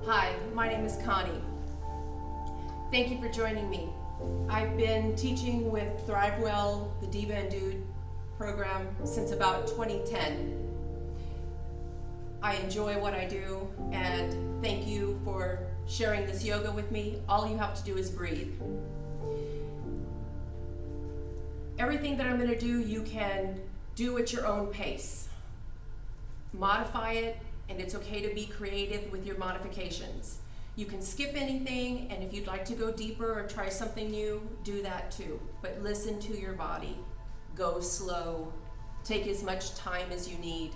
Hi, my name is Connie. Thank you for joining me. I've been teaching with ThriveWell, the Diva&Dude program since about 2010. I enjoy what I do, and thank you for sharing this yoga with me. All you have to do is breathe. Everything that I'm going to do, you can do at your own pace. Modify it, and it's okay to be creative with your modifications. You can skip anything, and if you'd like to go deeper or try something new, do that too. But listen to your body. Go slow. Take as much time as you need.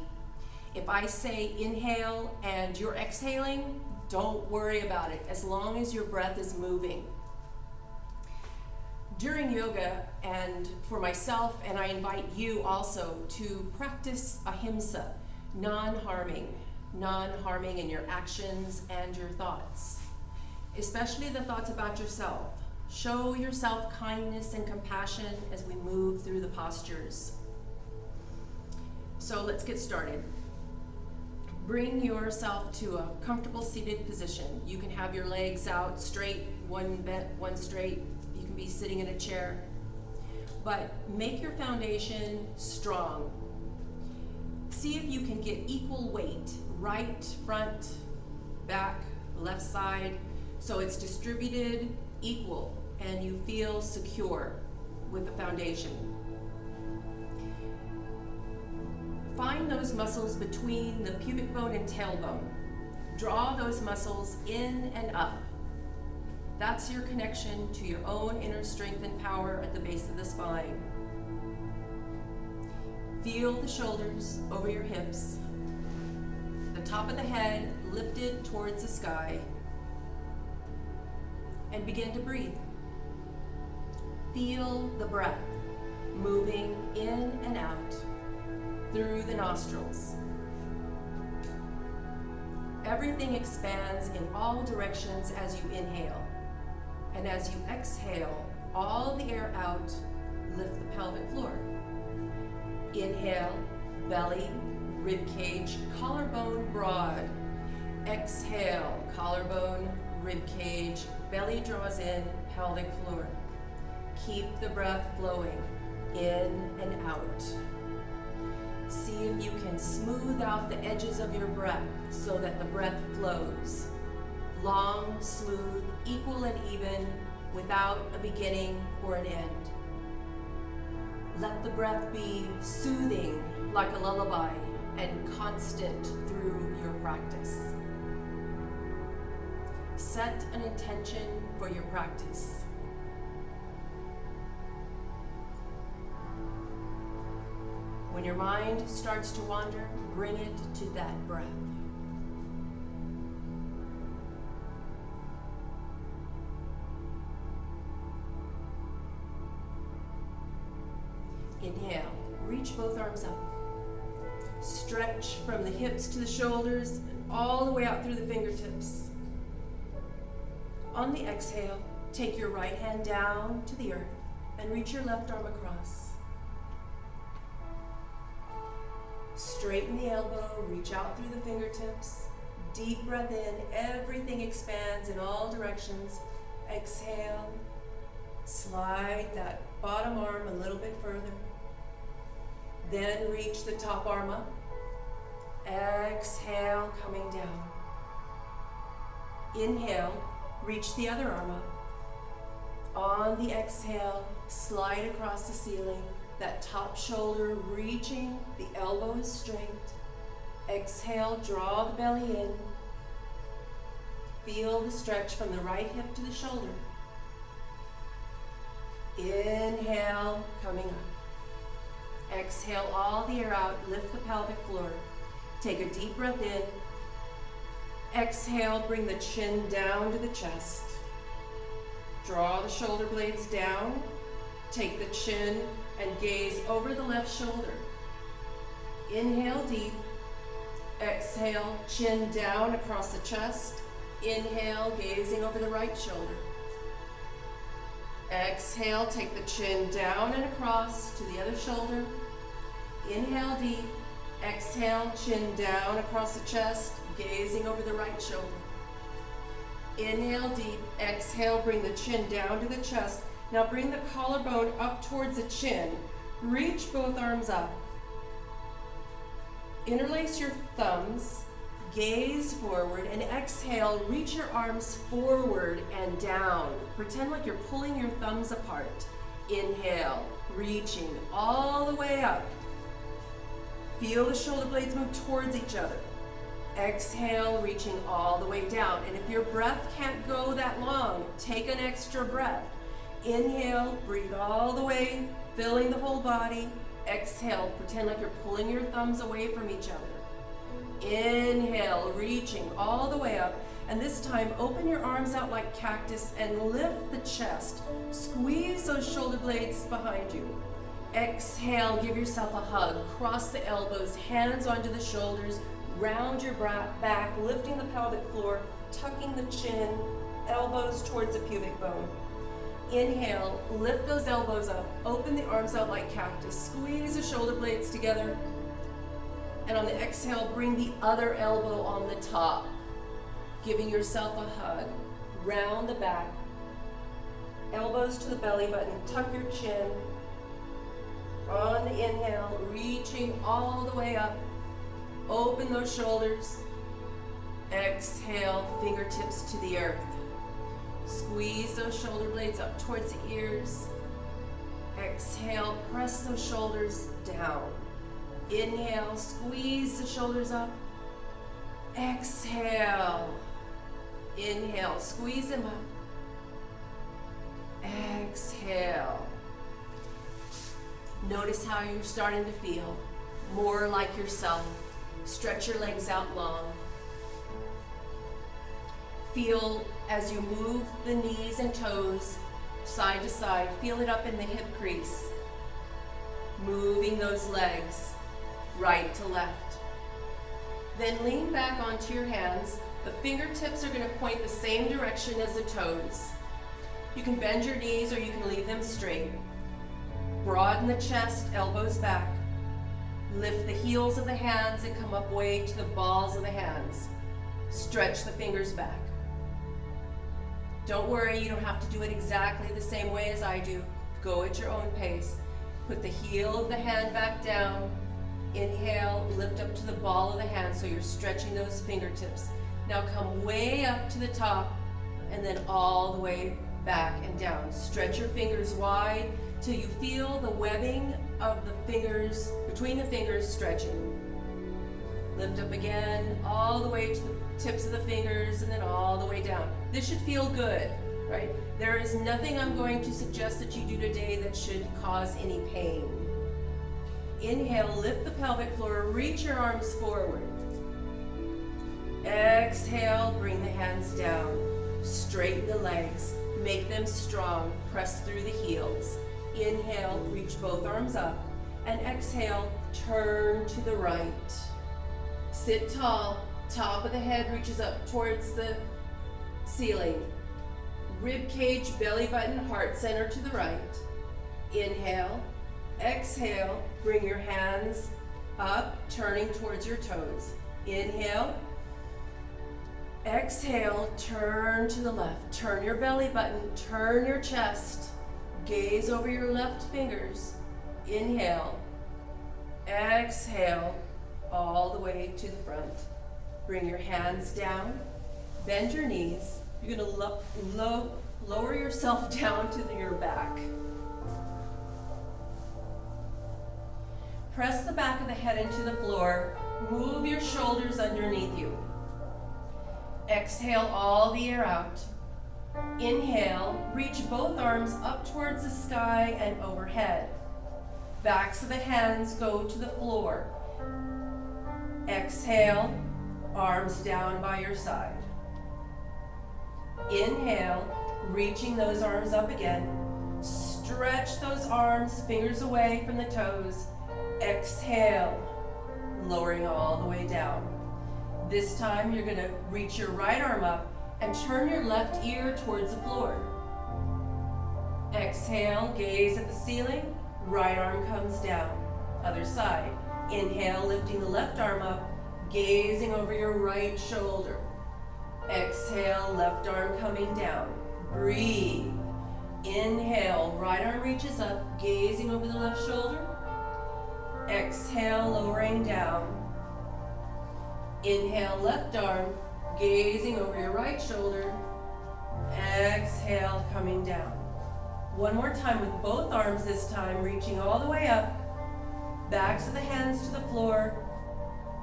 If I say inhale and you're exhaling, don't worry about it, as long as your breath is moving. During yoga, and for myself, and I invite you also to practice ahimsa, non-harming in your actions and your thoughts, especially the thoughts about yourself. Show yourself kindness and compassion as we move through the postures. So let's get started. Bring yourself to a comfortable seated position. You can have your legs out straight, one bent, one straight. You can be sitting in a chair. But make your foundation strong. See if you can get equal weight, right, front, back, left side, so it's distributed, equal, and you feel secure with the foundation. Find those muscles between the pubic bone and tailbone. Draw those muscles in and up. That's your connection to your own inner strength and power at the base of the spine. Feel the shoulders over your hips, the top of the head lifted towards the sky, and begin to breathe. Feel the breath moving in and out through the nostrils. Everything expands in all directions as you inhale, and as you exhale all the air out, lift the pelvic floor. Inhale, belly, rib cage, collarbone broad. Exhale, collarbone, rib cage, belly draws in, pelvic floor. Keep the breath flowing in and out. See if you can smooth out the edges of your breath so that the breath flows. Long, smooth, equal and even, without a beginning or an end. Let the breath be soothing like a lullaby and constant through your practice. Set an intention for your practice. When your mind starts to wander, bring it to that breath. Inhale, reach both arms up. Stretch from the hips to the shoulders and all the way out through the fingertips. On the exhale, take your right hand down to the earth and reach your left arm across. Straighten the elbow, reach out through the fingertips. Deep breath in, everything expands in all directions. Exhale, slide that bottom arm a little bit further. Then reach the top arm up. Exhale, coming down. Inhale, reach the other arm up. On the exhale, slide across the ceiling. That top shoulder reaching, the elbow is straight. Exhale, draw the belly in. Feel the stretch from the right hip to the shoulder. Inhale, coming up. Exhale all the air out, lift the pelvic floor. Take a deep breath in. Exhale, bring the chin down to the chest. Draw the shoulder blades down. Take the chin and gaze over the left shoulder. Inhale deep. Exhale, chin down across the chest. Inhale, gazing over the right shoulder. Exhale, take the chin down and across to the other shoulder. Inhale deep. Exhale, chin down across the chest, gazing over the right shoulder. Inhale deep. Exhale, bring the chin down to the chest. Now bring the collarbone up towards the chin. Reach both arms up. Interlace your thumbs. Gaze forward and exhale, reach your arms forward and down. Pretend like you're pulling your thumbs apart. Inhale, reaching all the way up. Feel the shoulder blades move towards each other. Exhale, reaching all the way down. And if your breath can't go that long, take an extra breath. Inhale, breathe all the way, filling the whole body. Exhale, pretend like you're pulling your thumbs away from each other. Inhale, reaching all the way up. And this time, open your arms out like cactus and lift the chest. Squeeze those shoulder blades behind you. Exhale, give yourself a hug. Cross the elbows, hands onto the shoulders. Round your back, lifting the pelvic floor, tucking the chin, elbows towards the pubic bone. Inhale, lift those elbows up. Open the arms out like cactus. Squeeze the shoulder blades together. And on the exhale, bring the other elbow on the top, giving yourself a hug. Round the back, elbows to the belly button, tuck your chin. On the inhale, reaching all the way up. Open those shoulders. Exhale, fingertips to the earth. Squeeze those shoulder blades up towards the ears. Exhale, press those shoulders down. Inhale, squeeze the shoulders up. Exhale. Inhale, squeeze them up. Exhale. Notice how you're starting to feel more like yourself. Stretch your legs out long. Feel as you move the knees and toes side to side. Feel it up in the hip crease. Moving those legs right to left. Then lean back onto your hands. The fingertips are going to point the same direction as the toes. You can bend your knees or you can leave them straight. Broaden the chest, elbows back. Lift the heels of the hands and come up way to the balls of the hands. Stretch the fingers back. Don't worry, you don't have to do it exactly the same way as I do. Go at your own pace. Put the heel of the hand back down. Inhale, lift up to the ball of the hand so you're stretching those fingertips. Now come way up to the top and then all the way back and down. Stretch your fingers wide till you feel the webbing of the fingers, between the fingers stretching. Lift up again, all the way to the tips of the fingers and then all the way down. This should feel good, right? There is nothing I'm going to suggest that you do today that should cause any pain. Inhale, lift the pelvic floor, reach your arms forward. Exhale, bring the hands down. Straighten the legs, make them strong, press through the heels. Inhale, reach both arms up. And exhale, turn to the right. Sit tall, top of the head reaches up towards the ceiling. Rib cage, belly button, heart center to the right. Inhale. Exhale, bring your hands up, turning towards your toes. Inhale. Exhale, turn to the left. Turn your belly button, turn your chest. Gaze over your left fingers. Inhale. Exhale, all the way to the front. Bring your hands down. Bend your knees. You're going to lower yourself down to your back. Press the back of the head into the floor. Move your shoulders underneath you. Exhale all the air out. Inhale, reach both arms up towards the sky and overhead. Backs of the hands go to the floor. Exhale, arms down by your side. Inhale, reaching those arms up again. Stretch those arms, fingers away from the toes. Exhale, lowering all the way down. This time you're going to reach your right arm up and turn your left ear towards the floor. Exhale, gaze at the ceiling, right arm comes down. Other side. Inhale, lifting the left arm up, gazing over your right shoulder. Exhale, left arm coming down. Breathe. Inhale, right arm reaches up, gazing over the left shoulder. Exhale, lowering down. Inhale, left arm, gazing over your right shoulder. Exhale, coming down. One more time with both arms this time, reaching all the way up. Backs of the hands to the floor.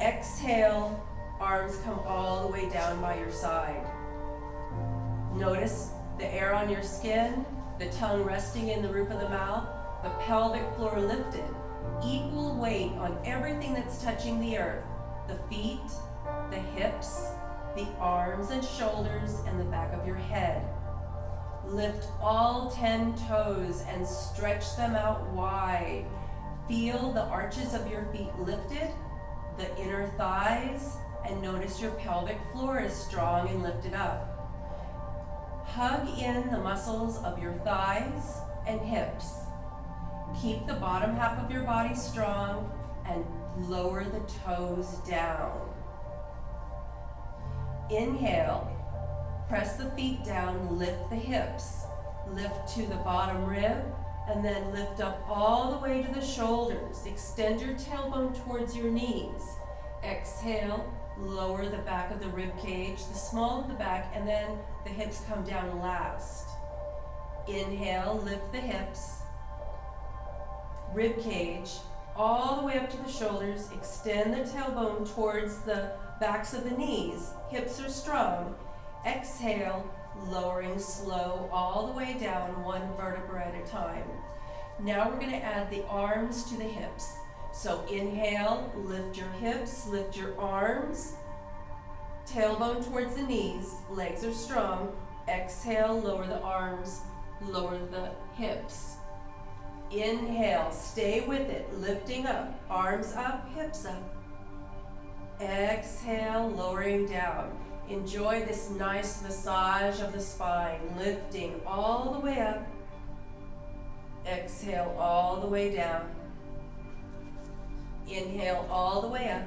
Exhale, arms come all the way down by your side. Notice the air on your skin, the tongue resting in the roof of the mouth, the pelvic floor lifted. Equal weight on everything that's touching the earth. The feet, the hips, the arms and shoulders, and the back of your head. Lift all 10 toes and stretch them out wide. Feel the arches of your feet lifted, the inner thighs, and notice your pelvic floor is strong and lifted up. Hug in the muscles of your thighs and hips. Keep the bottom half of your body strong and lower the toes down. Inhale, press the feet down, lift the hips, lift to the bottom rib, and then lift up all the way to the shoulders. Extend your tailbone towards your knees. Exhale, lower the back of the rib cage, the small of the back, and then the hips come down last. Inhale, lift the hips, rib cage, all the way up to the shoulders. Extend the tailbone towards the backs of the knees. Hips are strong. Exhale, lowering slow all the way down, one vertebra at a time. Now we're going to add the arms to the hips. So inhale, lift your hips, lift your arms, tailbone towards the knees, legs are strong. Exhale, lower the arms, lower the hips. Inhale, stay with it, lifting up, arms up, hips up. Exhale, lowering down. Enjoy this nice massage of the spine, lifting all the way up. Exhale all the way down. Inhale all the way up.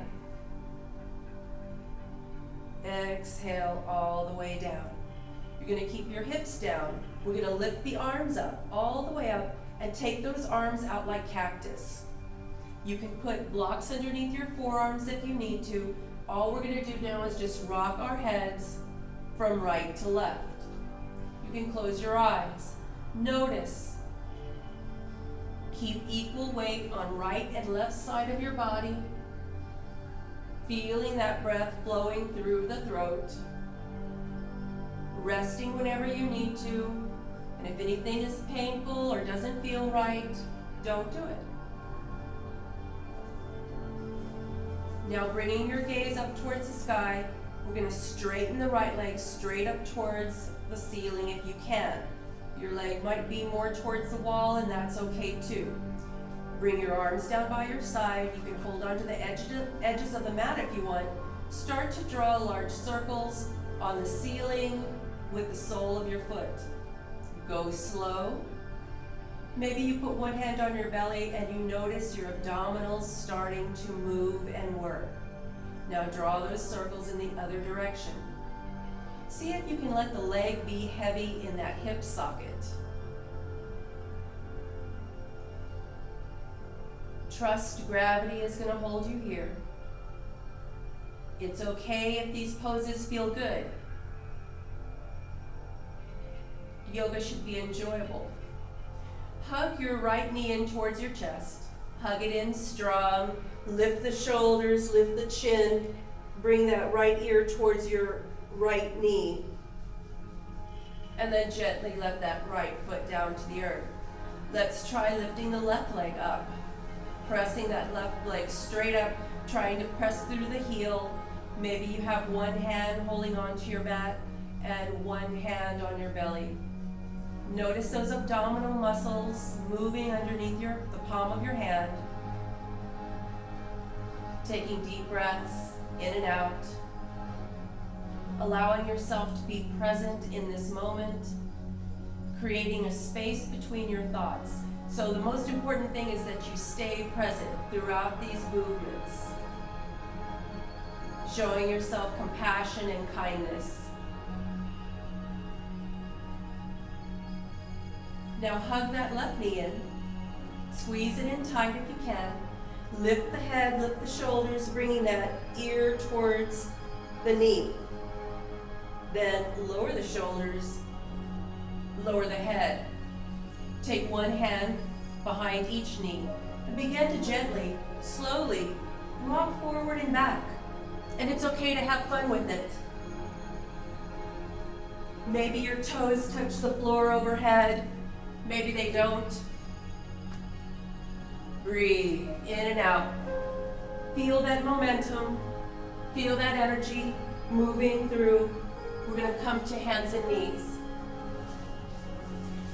Exhale all the way down. You're going to keep your hips down. We're going to lift the arms up, all the way up, and take those arms out like cactus. You can put blocks underneath your forearms if you need to. All we're going to do now is just rock our heads from right to left. You can close your eyes. Notice. Keep equal weight on right and left side of your body. Feeling that breath flowing through the throat. Resting whenever you need to. And if anything is painful or doesn't feel right, don't do it. Now bringing your gaze up towards the sky, we're going to straighten the right leg straight up towards the ceiling if you can. Your leg might be more towards the wall, and that's okay too. Bring your arms down by your side. You can hold onto the edges of the mat if you want. Start to draw large circles on the ceiling with the sole of your foot. Go slow. Maybe you put one hand on your belly and you notice your abdominals starting to move and work. Now draw those circles in the other direction. See if you can let the leg be heavy in that hip socket. Trust gravity is going to hold you here. It's okay if these poses feel good. Yoga should be enjoyable. Hug your right knee in towards your chest. Hug it in strong. Lift the shoulders, lift the chin. Bring that right ear towards your right knee. And then gently let that right foot down to the earth. Let's try lifting the left leg up. Pressing that left leg straight up, trying to press through the heel. Maybe you have one hand holding onto your mat and one hand on your belly. Notice those abdominal muscles moving underneath the palm of your hand. Taking deep breaths in and out. Allowing yourself to be present in this moment. creating a space between your thoughts. So the most important thing is that you stay present throughout these movements, showing yourself compassion and kindness. Now hug that left knee in, squeeze it in tight if you can, lift the head, lift the shoulders, bringing that ear towards the knee. Then lower the shoulders, lower the head. Take one hand behind each knee and begin to gently, slowly rock forward and back. And it's okay to have fun with it. Maybe your toes touch the floor overhead, maybe they don't. Breathe in and out. Feel that momentum, feel that energy moving through. We're going to come to hands and knees.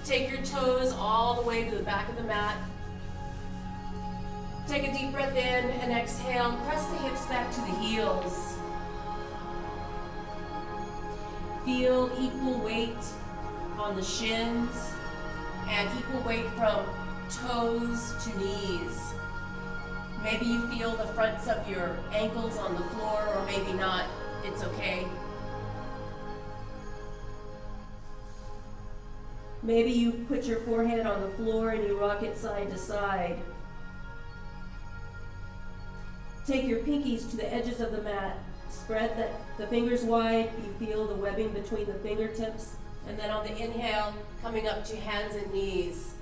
Take your toes all the way to the back of the mat. Take a deep breath in and exhale. Press the hips back to the heels. Feel equal weight on the shins and equal weight from toes to knees. Maybe you feel the fronts of your ankles on the floor, or maybe not. It's okay. Maybe you put your forehead on the floor and you rock it side to side. Take your pinkies to the edges of the mat. Spread the fingers wide. You feel the webbing between the fingertips. And then on the inhale, coming up to hands and knees.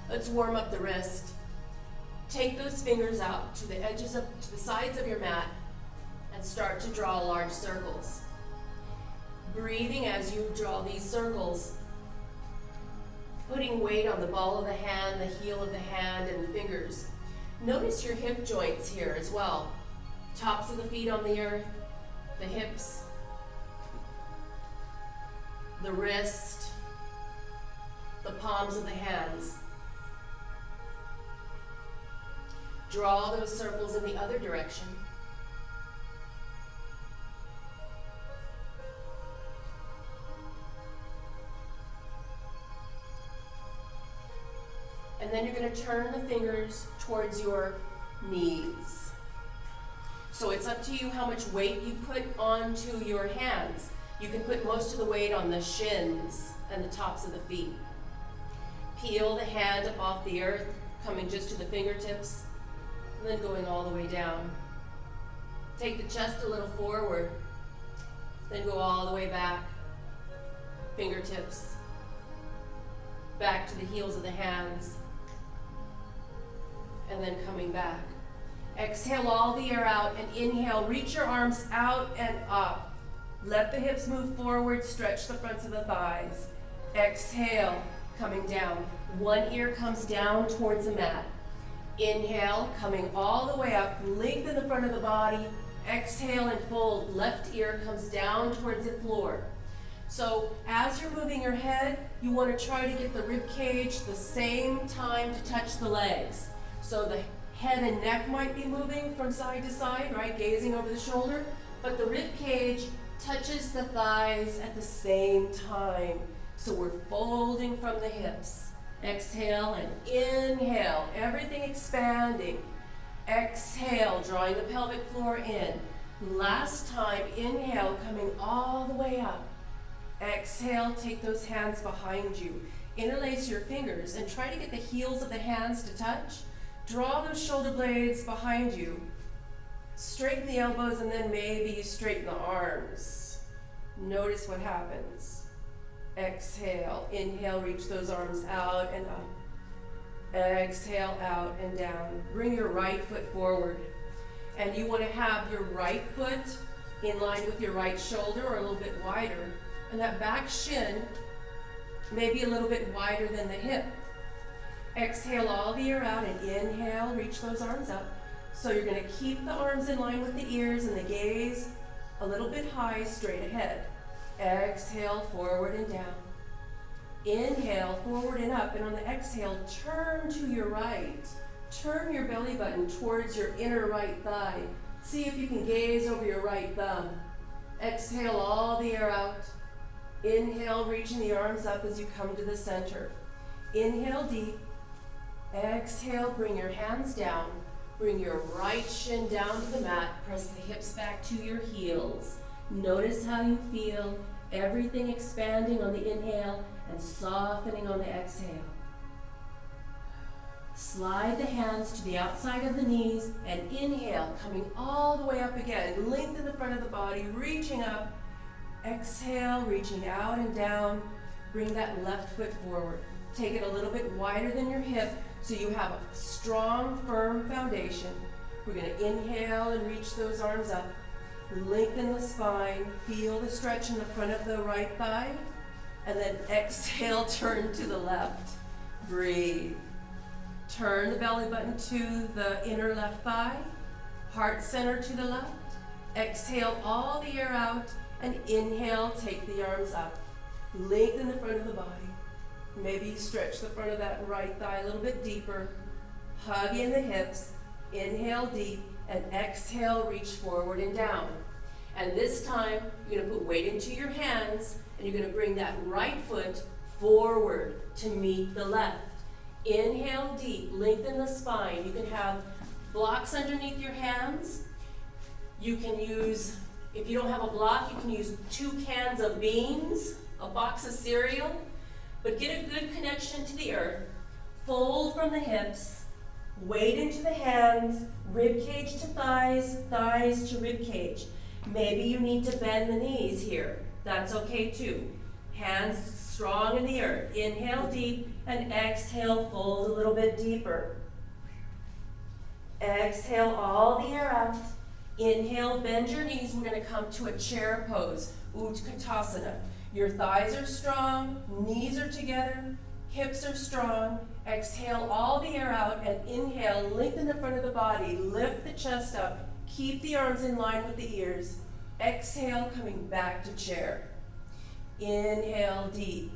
Let's warm up the wrist. Take those fingers out to the edges to the sides of your mat and start to draw large circles. Breathing as you draw these circles. Putting weight on the ball of the hand, the heel of the hand, and the fingers. Notice your hip joints here as well. Tops of the feet on the earth, the hips, the wrist, the palms of the hands. Draw those circles in the other direction. And then you're going to turn the fingers towards your knees. So it's up to you how much weight you put onto your hands. You can put most of the weight on the shins and the tops of the feet. Peel the hand off the earth, coming just to the fingertips, and then going all the way down. Take the chest a little forward, then go all the way back. Fingertips, back to the heels of the hands, and then coming back. Exhale all the air out and inhale. Reach your arms out and up. Let the hips move forward. Stretch the fronts of the thighs. Exhale, coming down. One ear comes down towards the mat. Inhale, coming all the way up. Lengthen the front of the body. Exhale and fold. Left ear comes down towards the floor. So as you're moving your head, you want to try to get the rib cage the same time to touch the legs. So the head and neck might be moving from side to side, right? Gazing over the shoulder, but the rib cage touches the thighs at the same time. So we're folding from the hips. Exhale and inhale, everything expanding. Exhale, drawing the pelvic floor in. Last time, inhale, coming all the way up. Exhale, take those hands behind you. Interlace your fingers and try to get the heels of the hands to touch. Draw those shoulder blades behind you. Straighten the elbows and then maybe you straighten the arms. Notice what happens. Exhale, inhale, reach those arms out and up. Exhale, out and down. Bring your right foot forward. And you want to have your right foot in line with your right shoulder or a little bit wider. And that back shin maybe a little bit wider than the hip. Exhale all the air out and inhale, reach those arms up. So you're going to keep the arms in line with the ears and the gaze a little bit high, straight ahead. Exhale, forward and down. Inhale, forward and up. And on the exhale, turn to your right. Turn your belly button towards your inner right thigh. See if you can gaze over your right thumb. Exhale all the air out. Inhale, reaching the arms up as you come to the center. Inhale deep. Exhale, bring your hands down. Bring your right shin down to the mat. Press the hips back to your heels. Notice how you feel. Everything expanding on the inhale and softening on the exhale. Slide the hands to the outside of the knees and inhale, coming all the way up again. Lengthen the front of the body, reaching up. Exhale, reaching out and down. Bring that left foot forward. Take it a little bit wider than your hip so you have a strong, firm foundation. We're going to inhale and reach those arms up. Lengthen the spine. Feel the stretch in the front of the right thigh. And then exhale, turn to the left. Breathe. Turn the belly button to the inner left thigh. Heart center to the left. Exhale all the air out and inhale, take the arms up. Lengthen the front of the body. Maybe stretch the front of that right thigh a little bit deeper. Hug in the hips. Inhale deep and exhale, reach forward and down. And this time, you're going to put weight into your hands and you're going to bring that right foot forward to meet the left. Inhale deep, lengthen the spine. You can have blocks underneath your hands. You can use, if you don't have a block, you can use 2 cans of beans, a box of cereal, but get a good connection to the earth. Fold from the hips, weight into the hands, rib cage to thighs, thighs to rib cage. Maybe you need to bend the knees here. That's okay too. Hands strong in the earth. Inhale deep and exhale, fold a little bit deeper. Exhale all the air out. Inhale, bend your knees. We're going to come to a chair pose, Utkatasana. Your thighs are strong, knees are together, hips are strong. Exhale all the air out and inhale, lengthen the front of the body, lift the chest up, keep the arms in line with the ears. Exhale, coming back to chair. Inhale deep.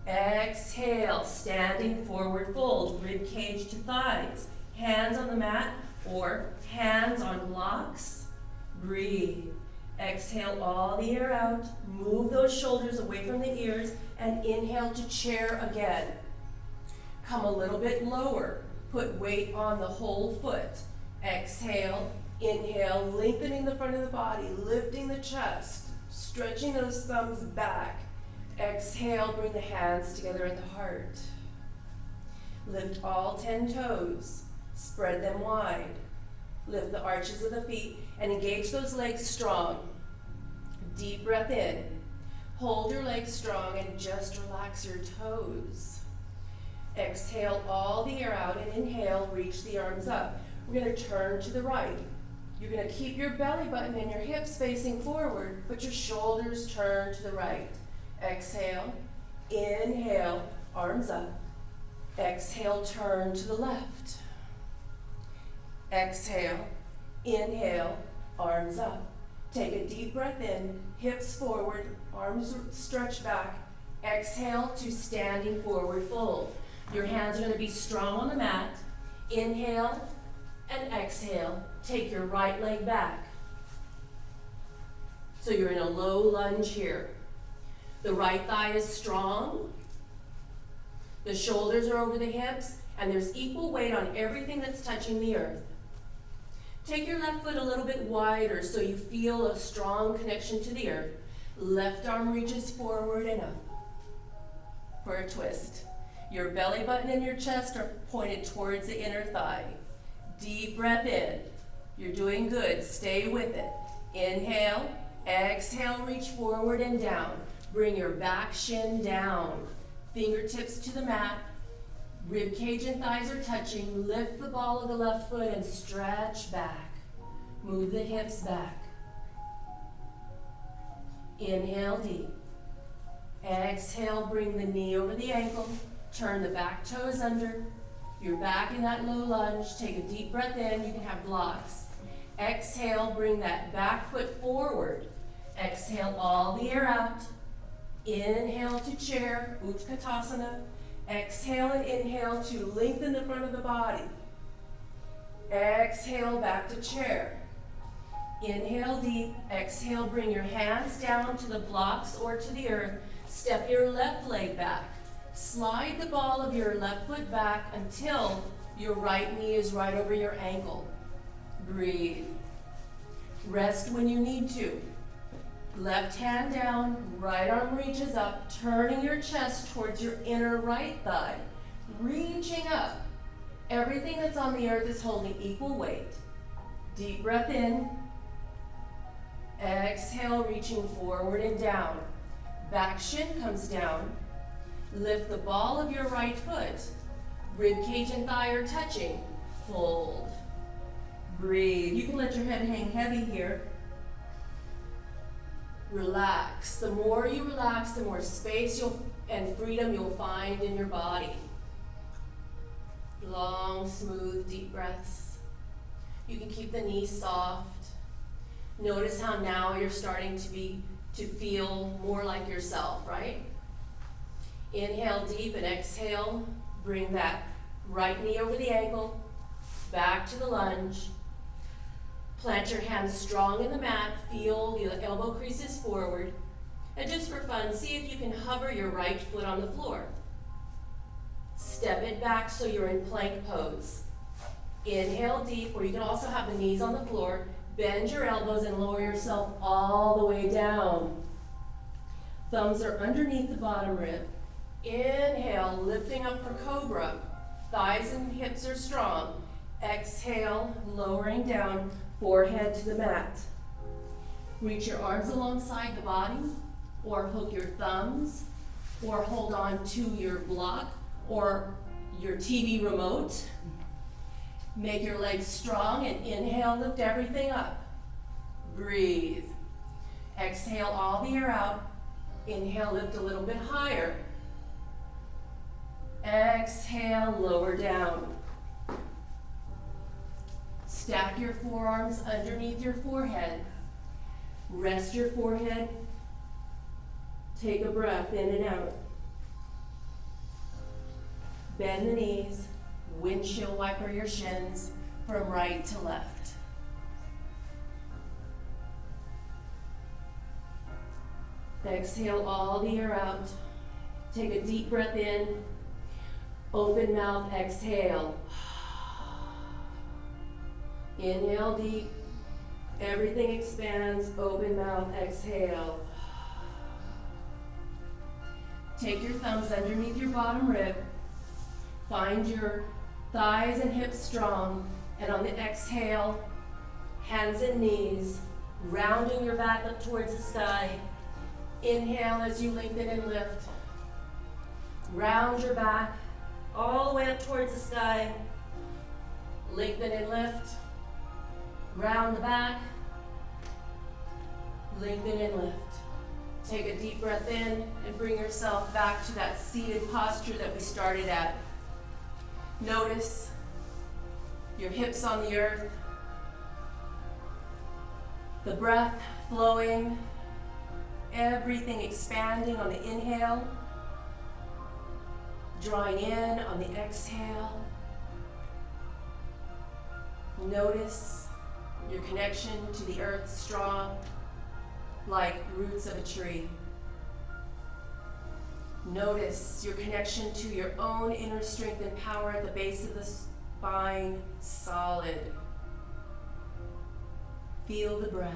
Exhale, standing forward fold, rib cage to thighs. Hands on the mat or hands on blocks. Breathe. Exhale all the air out. Move those shoulders away from the ears and inhale to chair again. Come a little bit lower. Put weight on the whole foot. Exhale, inhale, lengthening the front of the body, lifting the chest, stretching those thumbs back. Exhale, bring the hands together at the heart. Lift all 10 toes. Spread them wide. Lift the arches of the feet and engage those legs strong. Deep breath in. Hold your legs strong and just relax your toes. Exhale all the air out and inhale, reach the arms up. We're going to turn to the right. You're going to keep your belly button and your hips facing forward, but your shoulders turn to the right. Exhale, inhale, arms up. Exhale, turn to the left. Exhale, inhale, arms up. Take a deep breath in, hips forward, arms stretch back. Exhale to standing forward fold. Your hands are going to be strong on the mat. Inhale and exhale. Take your right leg back. So you're in a low lunge here. The right thigh is strong. The shoulders are over the hips, and there's equal weight on everything that's touching the earth. Take your left foot a little bit wider so you feel a strong connection to the earth. Left arm reaches forward and up for a twist. Your belly button and your chest are pointed towards the inner thigh. Deep breath in. You're doing good. Stay with it. Inhale, exhale, reach forward and down. Bring your back shin down. Fingertips to the mat. Rib cage and thighs are touching. Lift the ball of the left foot and stretch back. Move the hips back. Inhale deep. Exhale, bring the knee over the ankle. Turn the back toes under. You're back in that low lunge. Take a deep breath in. You can have blocks. Exhale, bring that back foot forward. Exhale all the air out. Inhale to chair, Utkatasana. Exhale and inhale to lengthen the front of the body. Exhale back to chair. Inhale deep. Exhale, bring your hands down to the blocks or to the earth. Step your left leg back. Slide the ball of your left foot back until your right knee is right over your ankle. Breathe. Rest when you need to. Left hand down, right arm reaches up, turning your chest towards your inner right thigh. Reaching up. Everything that's on the earth is holding equal weight. Deep breath in. Exhale, reaching forward and down. Back shin comes down. Lift the ball of your right foot. Rib cage and thigh are touching. Fold. Breathe. You can let your head hang heavy here. Relax. The more you relax, the more space and freedom you'll find in your body. Long, smooth, deep breaths. You can keep the knees soft. Notice how now you're starting to feel more like yourself, right? Inhale deep and exhale. Bring that right knee over the ankle, back to the lunge. Plant your hands strong in the mat. Feel the elbow creases forward. And just for fun, see if you can hover your right foot on the floor. Step it back so you're in plank pose. Inhale deep, or you can also have the knees on the floor. Bend your elbows and lower yourself all the way down. Thumbs are underneath the bottom rib. Inhale, lifting up for cobra. Thighs and hips are strong. Exhale, lowering down, forehead to the mat. Reach your arms alongside the body, or hook your thumbs, or hold on to your block, or your TV remote. Make your legs strong and inhale, lift everything up. Breathe. Exhale all the air out. Inhale, lift a little bit higher. Exhale, lower down. Stack your forearms underneath your forehead. Rest your forehead. Take a breath in and out. Bend the knees. Windshield wiper your shins from right to left. Exhale all the air out. Take a deep breath in. Open mouth, exhale. Inhale deep. Everything expands. Open mouth, exhale. Take your thumbs underneath your bottom rib. Find your thighs and hips strong. And on the exhale, hands and knees, rounding your back up towards the sky. Inhale as you lengthen and lift. Round your back all the way up towards the sky. Lengthen and lift. Round the back. Lengthen and lift. Take a deep breath in and bring yourself back to that seated posture that we started at. Notice your hips on the earth. The breath flowing. Everything expanding on the inhale. Drawing in on the exhale. Notice your connection to the earth strong, like roots of a tree. Notice your connection to your own inner strength and power at the base of the spine, solid. Feel the breath.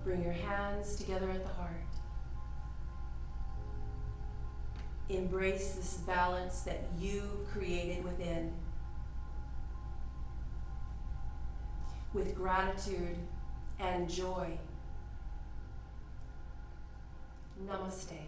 Bring your hands together at the heart. Embrace this balance that you created within. With gratitude and joy. Namaste.